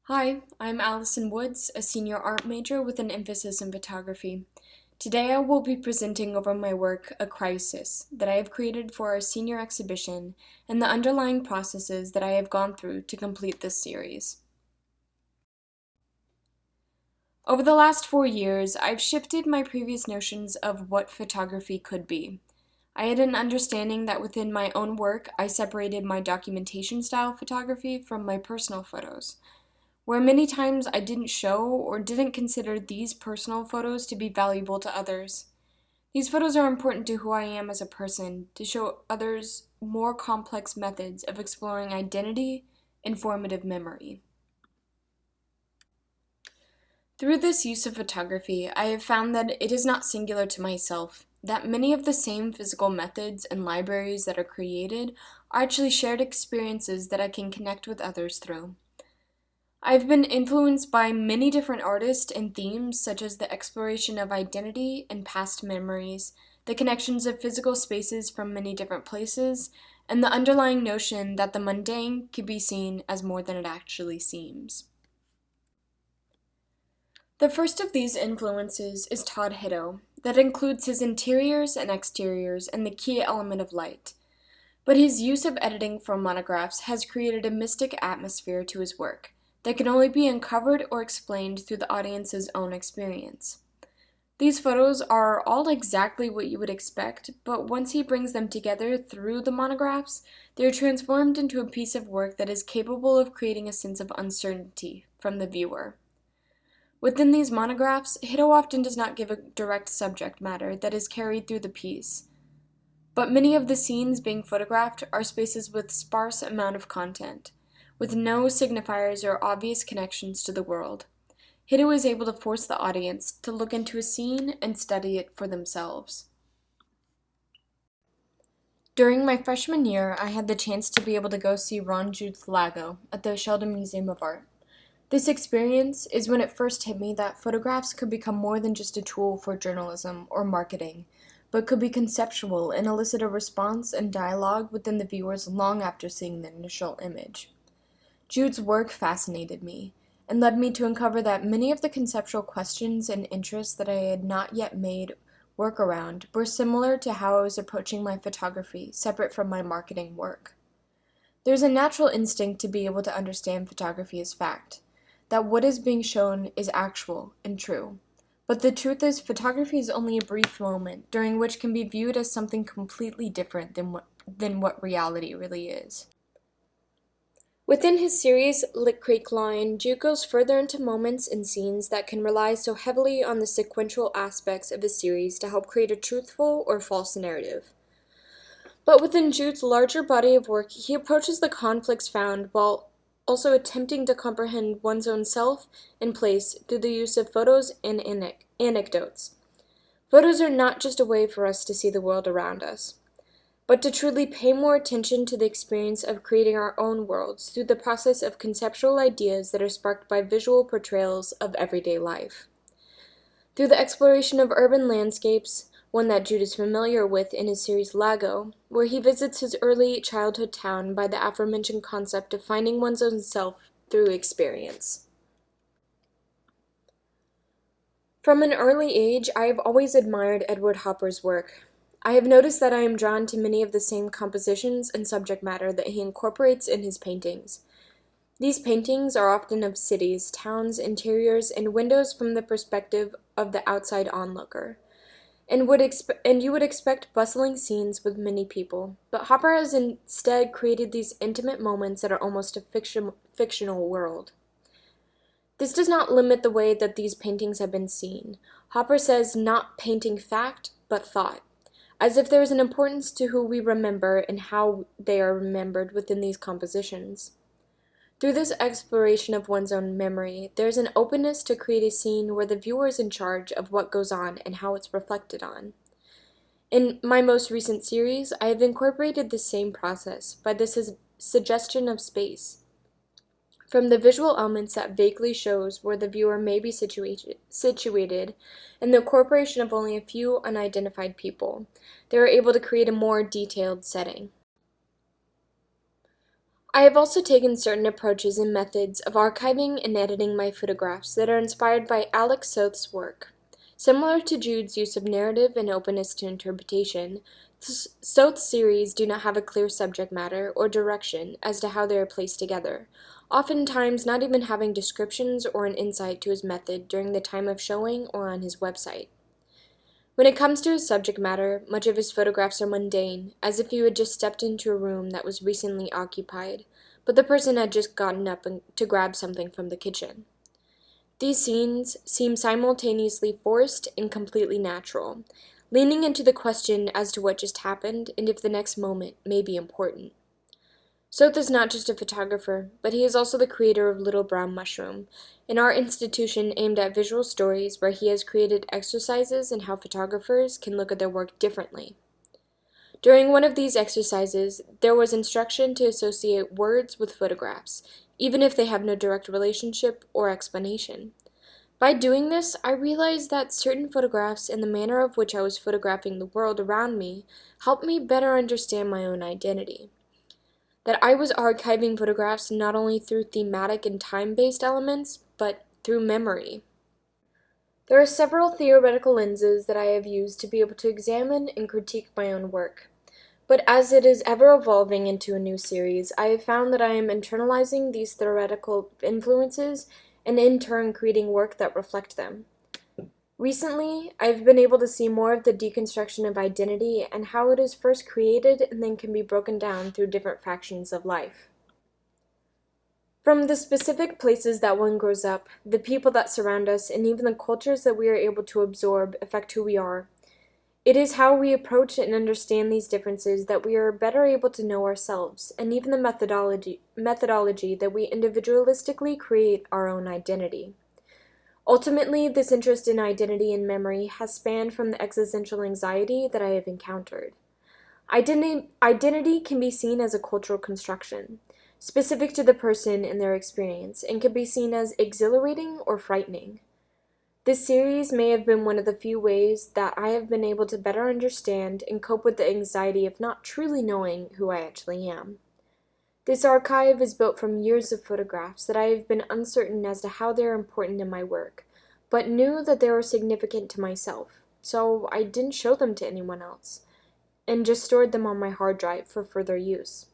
Hi, I'm Allison Woods, a senior art major with an emphasis in photography. Today I will be presenting over my work, A Crisis, that I have created for our senior exhibition and the underlying processes that I have gone through to complete this series. Over the last 4 years, I've shifted my previous notions of what photography could be. I had an understanding that within my own work, I separated my documentation style photography from my personal photos, where many times I didn't show or didn't consider these personal photos to be valuable to others. These photos are important to who I am as a person, to show others more complex methods of exploring identity and formative memory. Through this use of photography, I have found that it is not singular to myself, that many of the same physical methods and libraries that are created are actually shared experiences that I can connect with others through. I've been influenced by many different artists and themes, such as the exploration of identity and past memories, the connections of physical spaces from many different places, and the underlying notion that the mundane could be seen as more than it actually seems. The first of these influences is Todd Hitto, that includes his interiors and exteriors and the key element of light. But his use of editing for monographs has created a mystic atmosphere to his work that can only be uncovered or explained through the audience's own experience. These photos are all exactly what you would expect, but once he brings them together through the monographs, they are transformed into a piece of work that is capable of creating a sense of uncertainty from the viewer. Within these monographs, Hitto often does not give a direct subject matter that is carried through the piece, but many of the scenes being photographed are spaces with sparse amount of content, with no signifiers or obvious connections to the world. Hitto is able to force the audience to look into a scene and study it for themselves. During my freshman year, I had the chance to be able to go see Ron Jude's Lago at the Sheldon Museum of Art. This experience is when it first hit me that photographs could become more than just a tool for journalism or marketing, but could be conceptual and elicit a response and dialogue within the viewers long after seeing the initial image. Jude's work fascinated me and led me to uncover that many of the conceptual questions and interests that I had not yet made work around were similar to how I was approaching my photography, separate from my marketing work. There's a natural instinct to be able to understand photography as fact, that what is being shown is actual and true. But the truth is, photography is only a brief moment, during which can be viewed as something completely different than what reality really is. Within his series, Lick Creek Line, Jude goes further into moments and scenes that can rely so heavily on the sequential aspects of the series to help create a truthful or false narrative. But within Jude's larger body of work, he approaches the conflicts found while also attempting to comprehend one's own self and place through the use of photos and anecdotes. Photos are not just a way for us to see the world around us, but to truly pay more attention to the experience of creating our own worlds through the process of conceptual ideas that are sparked by visual portrayals of everyday life. Through the exploration of urban landscapes, one that Jude is familiar with in his series Lago, where he visits his early childhood town by the aforementioned concept of finding one's own self through experience. From an early age, I have always admired Edward Hopper's work. I have noticed that I am drawn to many of the same compositions and subject matter that he incorporates in his paintings. These paintings are often of cities, towns, interiors, and windows from the perspective of the outside onlooker. And you would expect bustling scenes with many people, but Hopper has instead created these intimate moments that are almost a fictional world. This does not limit the way that these paintings have been seen. Hopper says not painting fact, but thought, as if there is an importance to who we remember and how they are remembered within these compositions. Through this exploration of one's own memory, there is an openness to create a scene where the viewer is in charge of what goes on and how it's reflected on. In my most recent series, I have incorporated the same process by the suggestion of space. From the visual elements that vaguely shows where the viewer may be situated, and the incorporation of only a few unidentified people, they are able to create a more detailed setting. I have also taken certain approaches and methods of archiving and editing my photographs that are inspired by Alex Soth's work. Similar to Jude's use of narrative and openness to interpretation, Soth's series do not have a clear subject matter or direction as to how they are placed together, oftentimes not even having descriptions or an insight to his method during the time of showing or on his website. When it comes to his subject matter, much of his photographs are mundane, as if he had just stepped into a room that was recently occupied, but the person had just gotten up to grab something from the kitchen. These scenes seem simultaneously forced and completely natural, leaning into the question as to what just happened and if the next moment may be important. Soth is not just a photographer, but he is also the creator of Little Brown Mushroom, an art institution aimed at visual stories where he has created exercises in how photographers can look at their work differently. During one of these exercises, there was instruction to associate words with photographs, even if they have no direct relationship or explanation. By doing this, I realized that certain photographs and the manner of which I was photographing the world around me helped me better understand my own identity. That I was archiving photographs not only through thematic and time-based elements, but through memory. There are several theoretical lenses that I have used to be able to examine and critique my own work. But as it is ever evolving into a new series, I have found that I am internalizing these theoretical influences and in turn creating work that reflect them. Recently, I've been able to see more of the deconstruction of identity and how it is first created and then can be broken down through different fractions of life. From the specific places that one grows up, the people that surround us, and even the cultures that we are able to absorb affect who we are. It is how we approach and understand these differences that we are better able to know ourselves, and even the methodology that we individualistically create our own identity. Ultimately, this interest in identity and memory has spanned from the existential anxiety that I have encountered. Identity can be seen as a cultural construction, specific to the person and their experience, and can be seen as exhilarating or frightening. This series may have been one of the few ways that I have been able to better understand and cope with the anxiety of not truly knowing who I actually am. This archive is built from years of photographs that I have been uncertain as to how they are important in my work, but knew that they were significant to myself, so I didn't show them to anyone else, and just stored them on my hard drive for further use.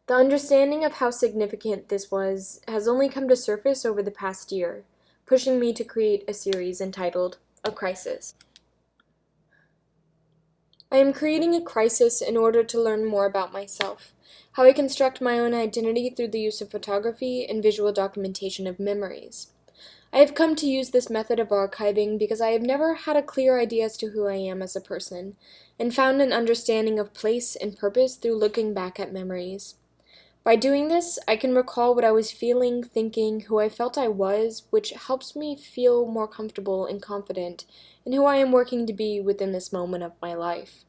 The understanding of how significant this was has only come to surface over the past year, pushing me to create a series entitled A Crisis. I am creating a crisis in order to learn more about myself, how I construct my own identity through the use of photography and visual documentation of memories. I have come to use this method of archiving because I have never had a clear idea as to who I am as a person, and found an understanding of place and purpose through looking back at memories. By doing this, I can recall what I was feeling, thinking, who I felt I was, which helps me feel more comfortable and confident in who I am working to be within this moment of my life.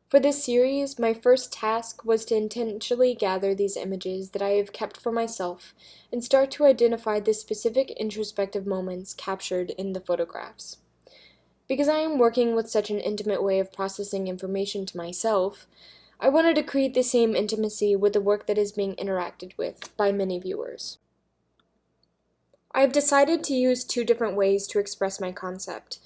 For this series, my first task was to intentionally gather these images that I have kept for myself and start to identify the specific introspective moments captured in the photographs. Because I am working with such an intimate way of processing information to myself, I wanted to create the same intimacy with the work that is being interacted with by many viewers. I have decided to use two different ways to express my concept.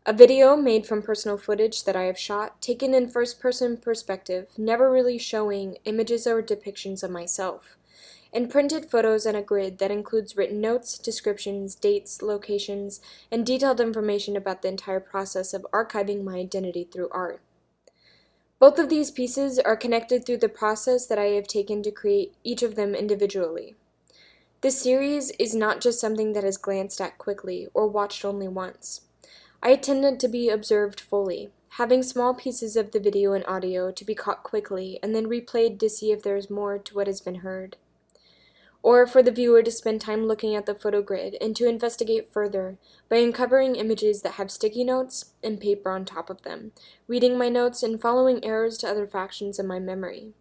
A video made from personal footage that I have shot, taken in first-person perspective, never really showing images or depictions of myself, and printed photos on a grid that includes written notes, descriptions, dates, locations, and detailed information about the entire process of archiving my identity through art. Both of these pieces are connected through the process that I have taken to create each of them individually. This series is not just something that is glanced at quickly or watched only once. I intended to be observed fully, having small pieces of the video and audio to be caught quickly and then replayed to see if there is more to what has been heard. Or for the viewer to spend time looking at the photo grid and to investigate further by uncovering images that have sticky notes and paper on top of them, reading my notes and following arrows to other factions in my memory.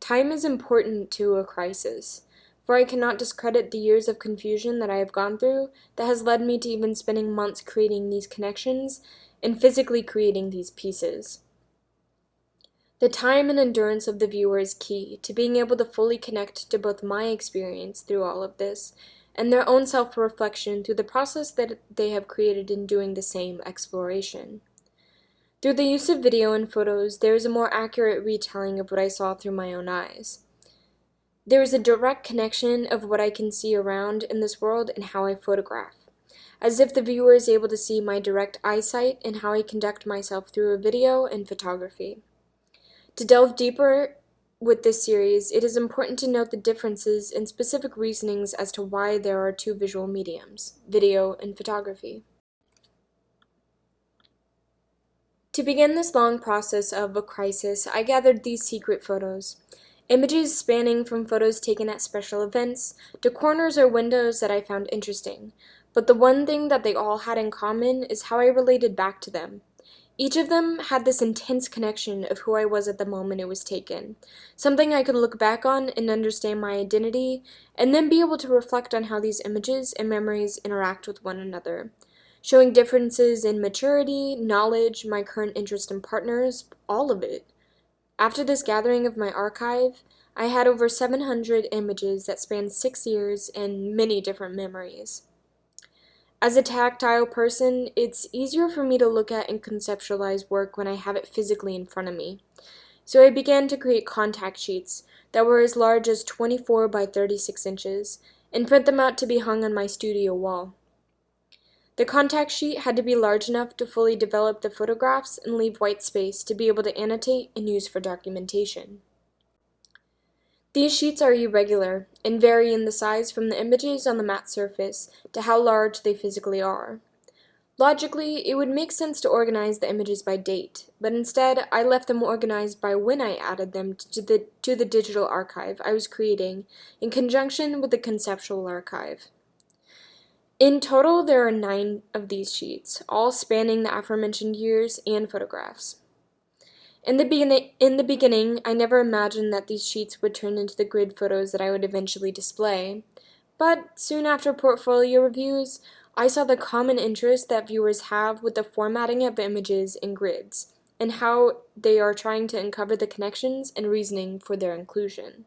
Time is important to a crisis, for I cannot discredit the years of confusion that I have gone through that has led me to even spending months creating these connections and physically creating these pieces. The time and endurance of the viewer is key to being able to fully connect to both my experience through all of this and their own self-reflection through the process that they have created in doing the same exploration. Through the use of video and photos, there is a more accurate retelling of what I saw through my own eyes. There is a direct connection of what I can see around in this world and how I photograph, as if the viewer is able to see my direct eyesight and how I conduct myself through a video and photography. To delve deeper with this series, it is important to note the differences and specific reasonings as to why there are two visual mediums, video and photography. To begin this long process of a crisis, I gathered these secret photos. Images spanning from photos taken at special events to corners or windows that I found interesting, but the one thing that they all had in common is how I related back to them. Each of them had this intense connection of who I was at the moment it was taken, something I could look back on and understand my identity, and then be able to reflect on how these images and memories interact with one another, showing differences in maturity, knowledge, my current interest in partners, all of it. After this gathering of my archive, I had over 700 images that spanned 6 years and many different memories. As a tactile person, it's easier for me to look at and conceptualize work when I have it physically in front of me. So I began to create contact sheets that were as large as 24 by 36 inches and print them out to be hung on my studio wall. The contact sheet had to be large enough to fully develop the photographs and leave white space to be able to annotate and use for documentation. These sheets are irregular and vary in the size from the images on the matte surface to how large they physically are. Logically, it would make sense to organize the images by date, but instead I left them organized by when I added them to the digital archive I was creating in conjunction with the conceptual archive. In total, there are 9 of these sheets, all spanning the aforementioned years and photographs. In the beginning, I never imagined that these sheets would turn into the grid photos that I would eventually display, but soon after portfolio reviews, I saw the common interest that viewers have with the formatting of images in grids, and how they are trying to uncover the connections and reasoning for their inclusion.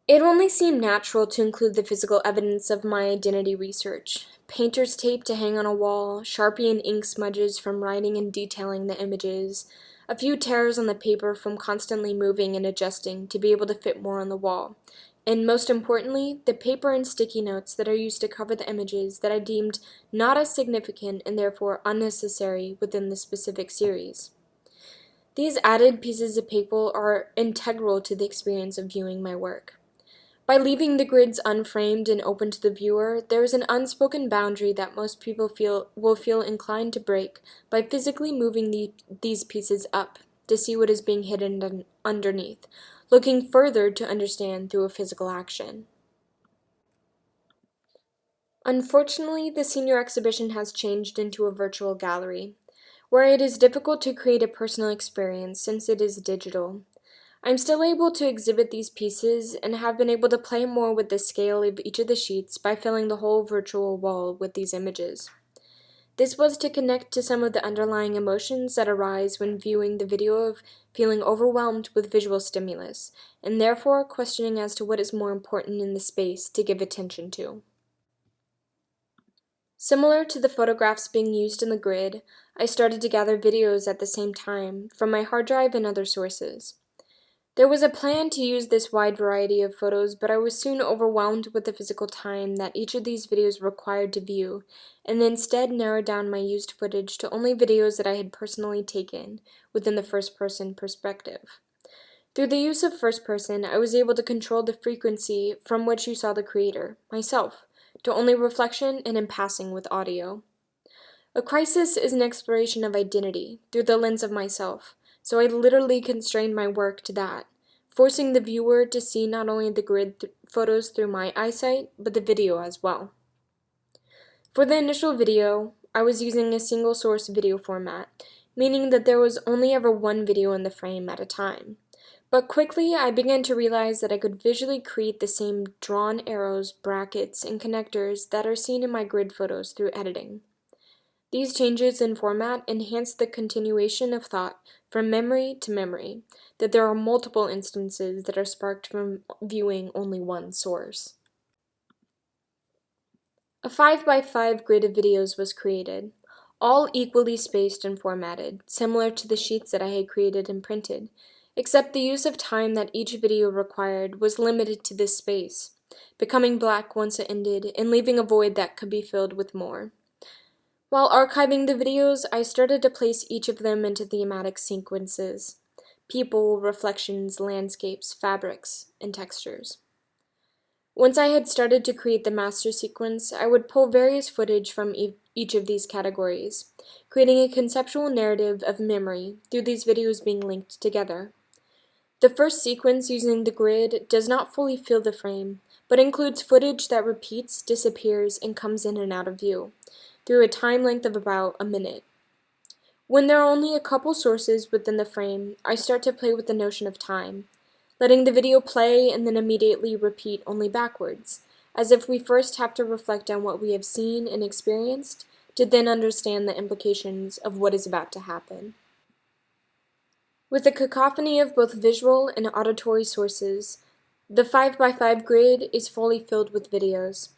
It only seemed natural to include the physical evidence of my identity research. Painter's tape to hang on a wall, Sharpie and ink smudges from writing and detailing the images, a few tears on the paper from constantly moving and adjusting to be able to fit more on the wall, and most importantly, the paper and sticky notes that are used to cover the images that I deemed not as significant and therefore unnecessary within the specific series. These added pieces of paper are integral to the experience of viewing my work. By leaving the grids unframed and open to the viewer, there is an unspoken boundary that most people will feel inclined to break by physically moving these pieces up to see what is being hidden underneath, looking further to understand through a physical action. Unfortunately, the senior exhibition has changed into a virtual gallery, where it is difficult to create a personal experience since it is digital. I'm still able to exhibit these pieces and have been able to play more with the scale of each of the sheets by filling the whole virtual wall with these images. This was to connect to some of the underlying emotions that arise when viewing the video of feeling overwhelmed with visual stimulus, and therefore questioning as to what is more important in the space to give attention to. Similar to the photographs being used in the grid, I started to gather videos at the same time from my hard drive and other sources. There was a plan to use this wide variety of photos, but I was soon overwhelmed with the physical time that each of these videos required to view, and instead narrowed down my used footage to only videos that I had personally taken within the first-person perspective. Through the use of first person, I was able to control the frequency from which you saw the creator, myself, to only reflection and in passing with audio. A crisis is an exploration of identity through the lens of myself, so I literally constrained my work to that, forcing the viewer to see not only the grid photos through my eyesight, but the video as well. For the initial video, I was using a single source video format, meaning that there was only ever one video in the frame at a time. But quickly, I began to realize that I could visually create the same drawn arrows, brackets, and connectors that are seen in my grid photos through editing. These changes in format enhance the continuation of thought from memory to memory, that there are multiple instances that are sparked from viewing only one source. A 5x5 grid of videos was created, all equally spaced and formatted, similar to the sheets that I had created and printed, except the use of time that each video required was limited to this space, becoming black once it ended and leaving a void that could be filled with more. While archiving the videos, I started to place each of them into thematic sequences: people, reflections, landscapes, fabrics, and textures. Once I had started to create the master sequence, I would pull various footage from each of these categories, creating a conceptual narrative of memory through these videos being linked together. The first sequence using the grid does not fully fill the frame, but includes footage that repeats, disappears, and comes in and out of view, through a time length of about a minute. When there are only a couple sources within the frame, I start to play with the notion of time, letting the video play and then immediately repeat only backwards, as if we first have to reflect on what we have seen and experienced to then understand the implications of what is about to happen. With a cacophony of both visual and auditory sources, the 5x5 grid is fully filled with videos.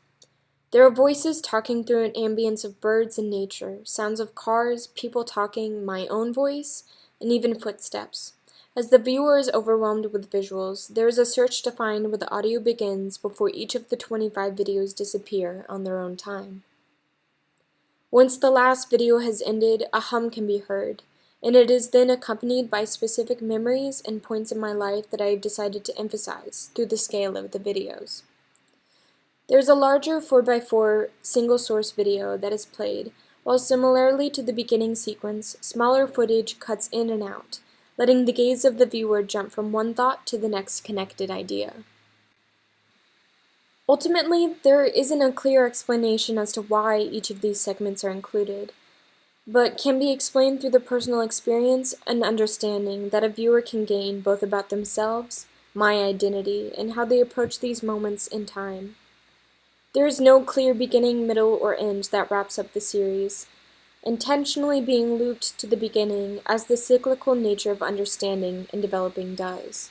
There are voices talking through an ambience of birds and nature, sounds of cars, people talking, my own voice, and even footsteps. As the viewer is overwhelmed with visuals, there is a search to find where the audio begins before each of the 25 videos disappear on their own time. Once the last video has ended, a hum can be heard, and it is then accompanied by specific memories and points in my life that I have decided to emphasize through the scale of the videos. There is a larger 4x4 single-source video that is played, while similarly to the beginning sequence, smaller footage cuts in and out, letting the gaze of the viewer jump from one thought to the next connected idea. Ultimately, there isn't a clear explanation as to why each of these segments are included, but can be explained through the personal experience and understanding that a viewer can gain both about themselves, my identity, and how they approach these moments in time. There is no clear beginning, middle, or end that wraps up the series, intentionally being looped to the beginning as the cyclical nature of understanding and developing does.